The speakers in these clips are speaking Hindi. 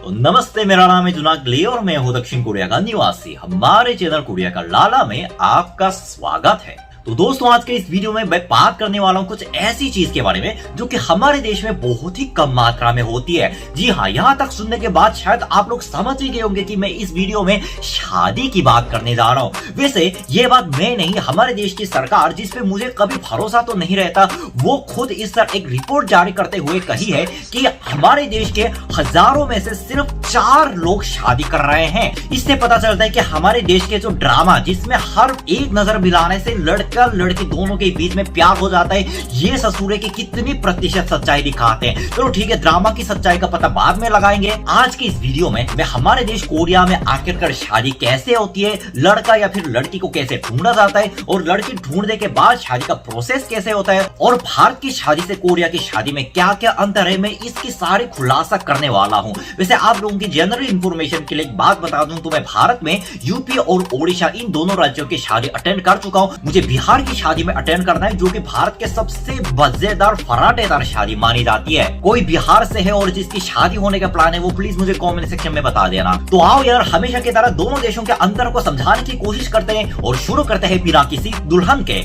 नमस्ते, मेरा नाम है जुनाग ले और मैं हूं दक्षिण कोरिया का निवासी। हमारे चैनल कोरिया का लाला में आपका स्वागत है। तो दोस्तों, आज के इस वीडियो में मैं बात करने वाला हूं कुछ ऐसी चीज के बारे में जो कि हमारे देश में बहुत ही कम मात्रा में होती है। जी हाँ, यहाँ तक सुनने के बाद शायद आप लोग समझ ही गए होंगे कि मैं इस वीडियो में शादी की बात करने जा रहा हूँ। वैसे ये बात मैं नहीं, हमारे देश की सरकार, जिसपे मुझे कभी भरोसा तो नहीं रहता, वो खुद इस तरह एक रिपोर्ट जारी करते हुए कही है कि हमारे देश के हजारों में से सिर्फ 4 लोग शादी कर रहे हैं। इससे पता चलता है कि हमारे देश के जो ड्रामा, जिसमें हर एक नजर मिलाने से लड़का लड़की दोनों के बीच में प्यार हो जाता है, ये ससुरे की कितनी प्रतिशत सच्चाई दिखाते हैं। चलो ठीक है, ड्रामा की सच्चाई का पता बाद में लगाएंगे। आज की इस वीडियो में मैं हमारे देश कोरिया में आखिरकार शादी कैसे होती है, लड़का या फिर लड़की को कैसे ढूंढा जाता है और लड़की ढूंढने के बाद शादी का प्रोसेस कैसे होता है, और भारत की शादी से कोरिया की शादी में क्या क्या अंतर है, मैं इसकी सारी खुलासा करने वाला हूँ। वैसे आप लोगों की जनरल इंफॉर्मेशन के लिए एक बात बता दूं तो मैं भारत में यूपी और ओडिशा, इन दोनों राज्यों की शादी अटेंड कर चुका हूँ। मुझे बिहार की शादी में अटेंड करना है, जो कि भारत के सबसे मजेदार फराटेदार शादी मानी जाती है। कोई बिहार से है और जिसकी शादी होने का प्लान है, वो प्लीज मुझे कमेंट सेक्शन में बता देना। तो आओ यार, हमेशा की तरह दोनों देशों के अंतर को समझाने की कोशिश करते हैं और शुरू करते हैं बिना किसी दुल्हन के।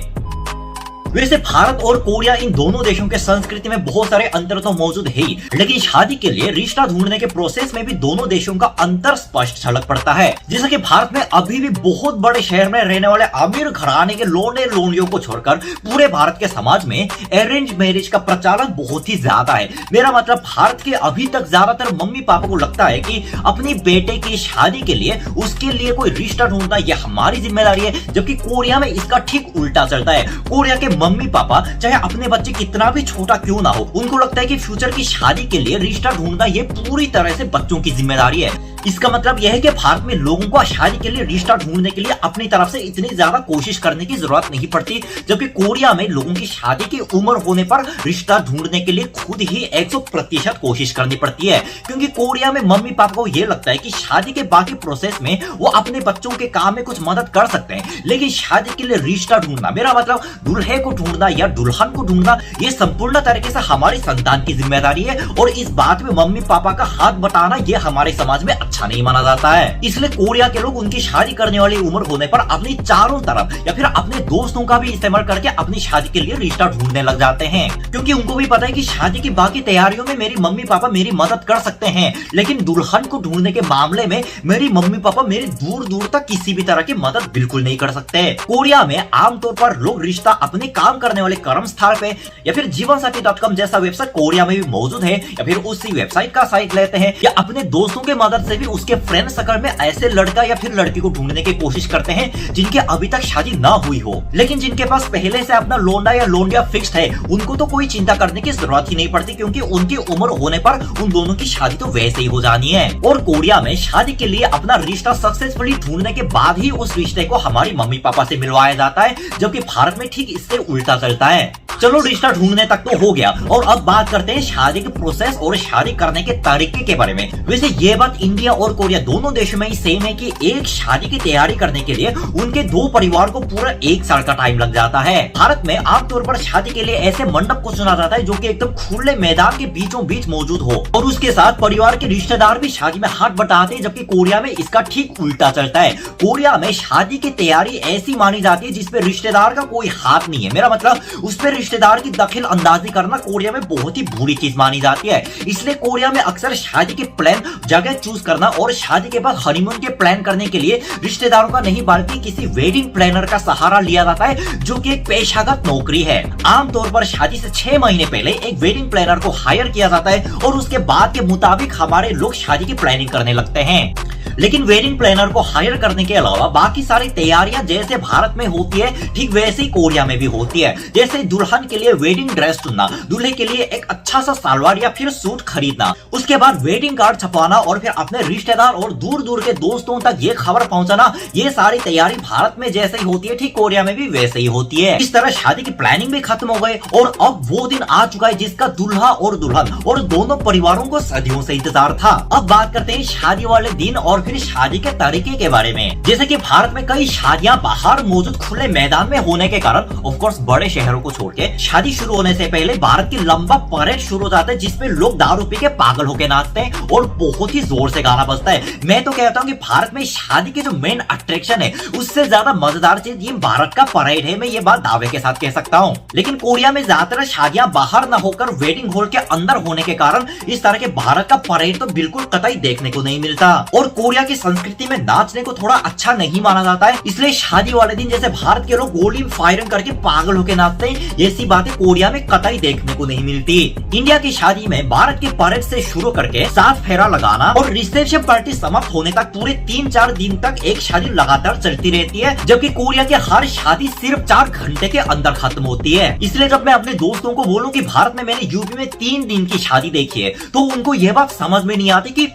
वैसे भारत और कोरिया, इन दोनों देशों के संस्कृति में बहुत सारे अंतर तो मौजूद है ही, लेकिन शादी के लिए रिश्ता ढूंढने के प्रोसेस में भी दोनों देशों का अंतर स्पष्ट झलक पड़ता है। जैसा कि भारत में अभी भी बहुत बड़े शहर में रहने वाले अमीर घराने के लोने लोनियों को छोड़कर पूरे भारत के समाज में अरेंज मैरिज का प्रचलन बहुत ही ज्यादा है। मेरा मतलब, भारत के अभी तक ज्यादातर मम्मी पापा को लगता है कि अपनी बेटे की शादी के लिए उसके लिए कोई रिश्ता ढूंढना यह हमारी जिम्मेदारी है, जबकि कोरिया में इसका ठीक उल्टा चलता है। कोरिया के मम्मी पापा चाहे अपने बच्चे कितना भी छोटा क्यों ना हो, उनको लगता है कि फ्यूचर की शादी के लिए रिश्ता ढूंढना ये पूरी तरह से बच्चों की जिम्मेदारी है। इसका मतलब यह है कि भारत में लोगों को शादी के लिए रिश्ता ढूंढने के लिए अपनी तरफ से इतनी ज्यादा कोशिश करने की जरूरत नहीं पड़ती, जबकि कोरिया में लोगों की शादी की उम्र होने पर रिश्ता ढूंढने के लिए खुद ही 100% कोशिश करनी पड़ती है। क्योंकि कोरिया में मम्मी पापा को यह लगता है कि शादी के बाकी प्रोसेस में वो अपने बच्चों के काम में कुछ मदद कर सकते हैं, लेकिन शादी के लिए रिश्ता ढूंढना, मेरा मतलब दूल्हे को ढूंढना या दुल्हन को ढूंढना, ये संपूर्ण तरीके से हमारी संतान की जिम्मेदारी है। और इस बात में मम्मी पापा का हाथ बटाना ये हमारे समाज में अच्छा नहीं माना जाता है। इसलिए कोरिया के लोग उनकी शादी करने वाली उम्र होने पर अपनी चारों तरफ या फिर अपने दोस्तों का भी इस्तेमाल करके अपनी शादी के लिए रिश्ता ढूंढने लग जाते हैं, क्योंकि उनको भी पता है कि शादी की बाकी तैयारियों में मेरी मम्मी पापा मेरी मदद कर सकते हैं, लेकिन दुल्हन को ढूंढने के मामले में मेरी मम्मी पापा मेरी दूर दूर तक किसी भी तरह की मदद बिल्कुल नहीं कर सकते। कोरिया में आमतौर पर लोग रिश्ता अपने काम करने वाले कर्मस्थल पे या फिर जीवनसाथी.com जैसा वेबसाइट कोरिया में भी मौजूद है, या फिर उसी वेबसाइट का साइट लेते हैं, या अपने दोस्तों के मदद से भी उसके फ्रेंड सर्कल में ऐसे लड़का या फिर लड़की को ढूंढने की कोशिश करते हैं जिनके अभी तक शादी ना हुई हो, लेकिन जिनके पास पहले से अपना लोंडा या लोंडिया फिक्स्ड है, उनको तो कोई चिंता करने की जरूरत ही नहीं पड़ती, क्योंकि उनकी उम्र होने पर उन दोनों की शादी तो वैसे ही हो जानी है। और कोरिया में शादी के लिए अपना रिश्ता सक्सेसफुली ढूंढने के बाद ही उस रिश्ते को हमारी मम्मी पापा से मिलवाया जाता है, जबकि भारत में ठीक इससे उल्टा चलता है। चलो, रिश्ता ढूंढने तक तो हो गया, और अब बात करते हैं शादी के प्रोसेस और शादी करने के तरीके के बारे में। वैसे ये बात इंडिया और कोरिया दोनों देशों में ही सेम है कि एक शादी की तैयारी करने के लिए उनके दो परिवार को पूरा 1 साल का टाइम लग जाता है। भारत में आमतौर पर शादी के लिए ऐसे मंडप को चुना जाता है जो कि एकदम खुले मैदान के बीचों बीच मौजूद हो, और उसके साथ परिवार के रिश्तेदार भी शादी में हाथ बटाते हैं, जबकि कोरिया में इसका ठीक उल्टा चलता है। कोरिया में शादी की तैयारी ऐसी मानी जाती है जिसपे रिश्तेदार का कोई हाथ नहीं है। मेरा मतलब, उस पर रिश्तेदार की दखल अंदाजी करना कोरिया में बहुत ही बुरी चीज मानी जाती है। इसलिए कोरिया में अक्सर शादी के प्लान, जगह चूज करना और शादी के बाद हनीमून के प्लान करने के लिए रिश्तेदारों का नहीं बल्कि किसी वेडिंग प्लानर का सहारा लिया जाता है, जो कि एक पेशागत नौकरी है। आमतौर पर शादी से 6 महीने पहले एक वेडिंग प्लानर को हायर किया जाता है, और उसके बाद के मुताबिक हमारे लोग शादी की प्लानिंग करने लगते हैं। लेकिन वेडिंग प्लानर को हायर करने के अलावा बाकी सारी तैयारियां जैसे भारत में होती है, ठीक वैसे ही कोरिया में भी होती है। जैसे दुल्हन के लिए वेडिंग ड्रेस चुनना, दूल्हे के लिए एक अच्छा सा सलवार या फिर सूट खरीदना, उसके बाद वेडिंग कार्ड छपवाना और फिर अपने रिश्तेदार और दूर दूर के दोस्तों तक ये खबर पहुंचाना, ये सारी तैयारी भारत में जैसे ही होती है, ठीक कोरिया में भी वैसे ही होती है। इस तरह शादी की प्लानिंग भी खत्म हो गई, और अब वो दिन आ चुका है जिसका दूल्हा और दुल्हन और दोनों परिवारों को सदियों से इंतजार था। अब बात करते हैं शादी वाले दिन और फिर शादी के तरीके के बारे में। जैसे कि भारत में कई शादियां बाहर मौजूद खुले मैदान में होने के कारण ऑफ कोर्स बड़े शहरों को छोड़ के शादी शुरू होने से पहले भारत की लंबा परेड शुरू हो जाता है, जिसमें लोग दारू पी के पागल होके नाचते हैं और बहुत ही जोर से गाना बजता है। मैं तो कहता हूँ कि भारत में शादी के जो मेन अट्रैक्शन है उससे ज्यादा मजेदार चीज ये भारत का परेड है। मैं ये बात दावे के साथ कह सकता हूँ। लेकिन कोरिया में ज्यादातर शादियां बाहर न होकर वेडिंग हॉल के अंदर होने के कारण इस तरह के भारत का परेड तो बिल्कुल कतई देखने को नहीं मिलता। और कोरिया की संस्कृति में नाचने को थोड़ा अच्छा नहीं माना जाता है, इसलिए शादी वाले दिन जैसे भारत के लोग गोली फायरिंग करके पागल होकर नाचते हैं, ऐसी बातें कोरिया में कतई देखने को नहीं मिलती। इंडिया की शादी में भारत की परेड से शुरू करके 7 फेरा लगाना और रिसेप्शन पार्टी समाप्त होने तक पूरे 3-4 दिन तक एक शादी लगातार चलती रहती है, जबकि कोरिया की हर शादी सिर्फ 4 घंटे के अंदर खत्म होती है। इसलिए जब मैं अपने दोस्तों को बोलूं कि भारत में मैंने यूपी में 3 दिन की शादी देखी है, तो उनको यह बात समझ में नहीं आती कि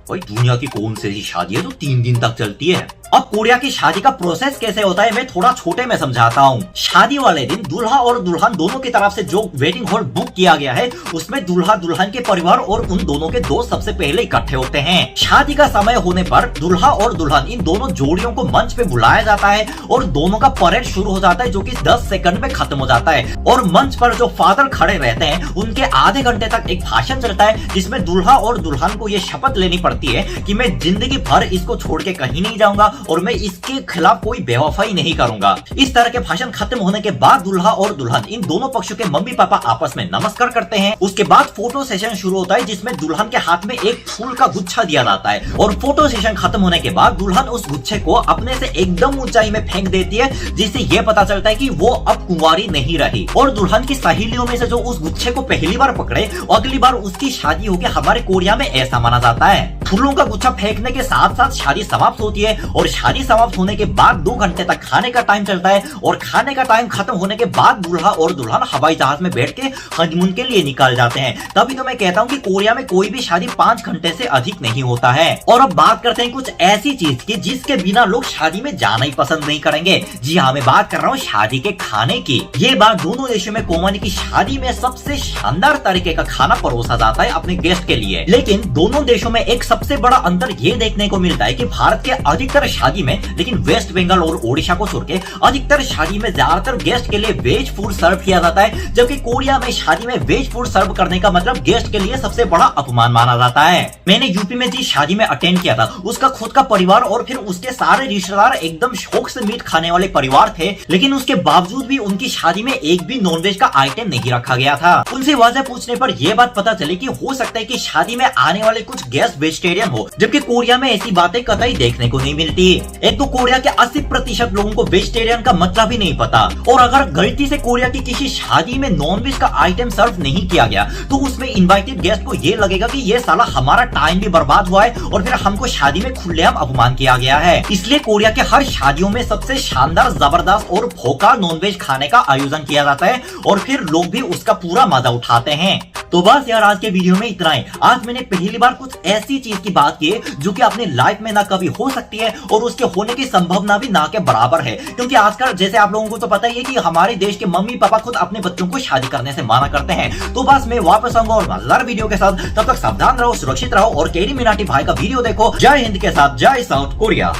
भाई दुनिया की कौन सी शादी है जो 3 दिन तक चलती है। अब कोरिया की शादी का प्रोसेस कैसे होता है मैं थोड़ा छोटे में समझाता हूँ। शादी वाले दिन दूल्हा और दुल्हन दोनों की तरफ से जो वेडिंग हॉल बुक किया गया है उसमें दूल्हा दुल्हन के परिवार और उन दोनों के दोस्त सबसे पहले इकट्ठे होते हैं। शादी का समय होने पर दूल्हा और दुल्हन इन दोनों जोड़ियों को मंच पे बुलाया जाता है और दोनों का परेड शुरू हो जाता है, जो कि 10 सेकंड में खत्म हो जाता है। और मंच पर जो फादर खड़े रहते हैं उनके आधे घंटे तक एक भाषण चलता है, जिसमें दूल्हा और दुल्हन को ये शपथ लेनी पड़ती है कि मैं जिंदगी भर इसको छोड़ के कहीं नहीं जाऊंगा और मैं इसके खिलाफ कोई बेवफाई नहीं करूंगा। इस तरह के भाषण खत्म होने के बाद दूल्हा और दुल्हन इन दोनों पक्षों के मम्मी पापा आपस में नमस्कार करते हैं। उसके बाद फोटो सेशन शुरू होता है, जिसमें दुल्हन के हाथ में एक फूल का गुच्छा दिया जाता है और फोटो सेशन खत्म होने के बाद दुल्हन उस गुच्छे को अपने से एकदम ऊंचाई में फेंक देती है, जिससे यह पता चलता है कि वो अब कुंवारी नहीं रही। और दुल्हन की सहेलियों में से जो उस गुच्छे को पहली बार पकड़े अगली बार उसकी शादी होगी। हमारे कोरिया में ऐसा माना जाता है। फूलों का गुच्छा फेंकने के साथ साथ शादी समाप्त होती है और शादी समाप्त होने के बाद 2 घंटे तक खाने का टाइम चलता है और खाने का टाइम खत्म होने के बाद दूल्हा और दुल्हन हवाई जहाज में बैठ के हनीमून के लिए निकल जाते हैं। तभी तो मैं कहता हूँ कि कोरिया में कोई भी शादी 5 घंटे से अधिक नहीं होता है। और अब बात करते हैं कुछ ऐसी चीज की जिसके बिना लोग शादी में जाना ही पसंद नहीं करेंगे। जी हाँ, मैं बात कर रहा हूँ शादी के खाने की। ये बात दोनों देशों में कॉमन है कि शादी में सबसे शानदार तरीके का खाना परोसा जाता है अपने गेस्ट के लिए। लेकिन दोनों देशों में एक सबसे बड़ा अंतर ये देखने को मिलता है कि भारत के अधिकतर शादी में, लेकिन वेस्ट बंगाल और ओडिशा को छोड़ के अधिकतर शादी में ज्यादातर गेस्ट के लिए वेज फूड सर्व किया जाता है, जबकि कोरिया में शादी में वेज फूड सर्व करने का मतलब गेस्ट के लिए सबसे बड़ा अपमान माना जाता है। मैंने यूपी में जिस शादी में अटेंड किया था उसका खुद का परिवार और फिर उसके सारे रिश्तेदार एकदम शौक से मीट खाने वाले परिवार थे, लेकिन उसके बावजूद भी उनकी शादी में एक भी नॉनवेज का आइटम नहीं रखा गया था। उनसे वजह पूछने पर यह बात पता चली कि हो सकता है कि शादी में आने वाले कुछ गेस्ट वेजिटेरियन हो, जबकि कोरिया में ऐसी बातें कतई देखने को नहीं मिलती। एक तो कोरिया के 80% लोगों को वेजिटेरियन का मतलब ही नहीं पता, और अगर गलती से कोरिया की किसी शादी में नॉनवेज का आइटम सर्व नहीं किया गया तो उसमें इनवाइटेड गेस्ट को ये लगेगा कि ये साला हमारा टाइम भी बर्बाद हुआ है और फिर हमको शादी में खुलेआम अपमान किया गया है। इसलिए कोरिया के हर शादियों में सबसे शानदार, जबरदस्त और भोका नॉनवेज खाने का आयोजन किया जाता है और फिर लोग भी उसका पूरा मजा उठाते हैं। तो बस यार, आज के वीडियो में इतना ही। आज मैंने पहली बार कुछ ऐसी चीज की बात की जो कि अपनी लाइफ में ना कभी हो सकती है और उसके होने की संभावना भी ना के बराबर है, क्योंकि आजकल जैसे आप लोगों को तो पता ही है कि हमारे देश के मम्मी पापा खुद अपने बच्चों को शादी करने से मना करते हैं। तो बस मैं वापस आऊंगा और मजेदार वीडियो के साथ। तब तक सावधान रहो, सुरक्षित रहो और केडी मिनाटी भाई का वीडियो देखो। जय हिंद के साथ जय साउथ कोरिया।